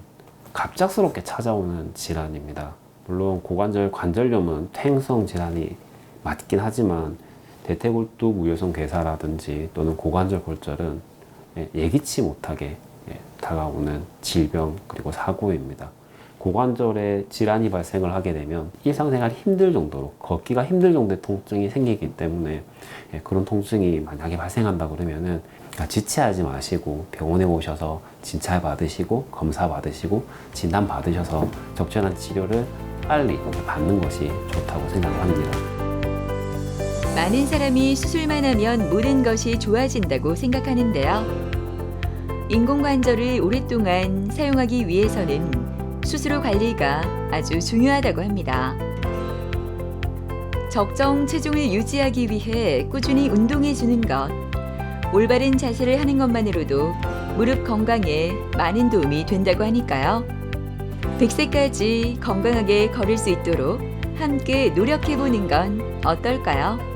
갑작스럽게 찾아오는 질환입니다. 물론 고관절 관절염은 퇴행성 질환이 맞긴 하지만 대퇴골두 무혈성 괴사라든지 또는 고관절 골절은 예기치 못하게 다가오는 질병 그리고 사고입니다. 고관절에 질환이 발생을 하게 되면 일상생활이 힘들 정도로 걷기가 힘들 정도의 통증이 생기기 때문에 그런 통증이 만약에 발생한다 그러면은 지체하지 마시고 병원에 오셔서 진찰 받으시고 검사 받으시고 진단 받으셔서 적절한 치료를 빨리 받는 것이 좋다고 생각합니다. 많은 사람이 수술만 하면 모든 것이 좋아진다고 생각하는데요. 인공관절을 오랫동안 사용하기 위해서는 수술 후 관리가 아주 중요하다고 합니다. 적정 체중을 유지하기 위해 꾸준히 운동해주는 것, 올바른 자세를 하는 것만으로도 무릎 건강에 많은 도움이 된다고 하니까요. 100세까지 건강하게 걸을 수 있도록 함께 노력해보는 건 어떨까요?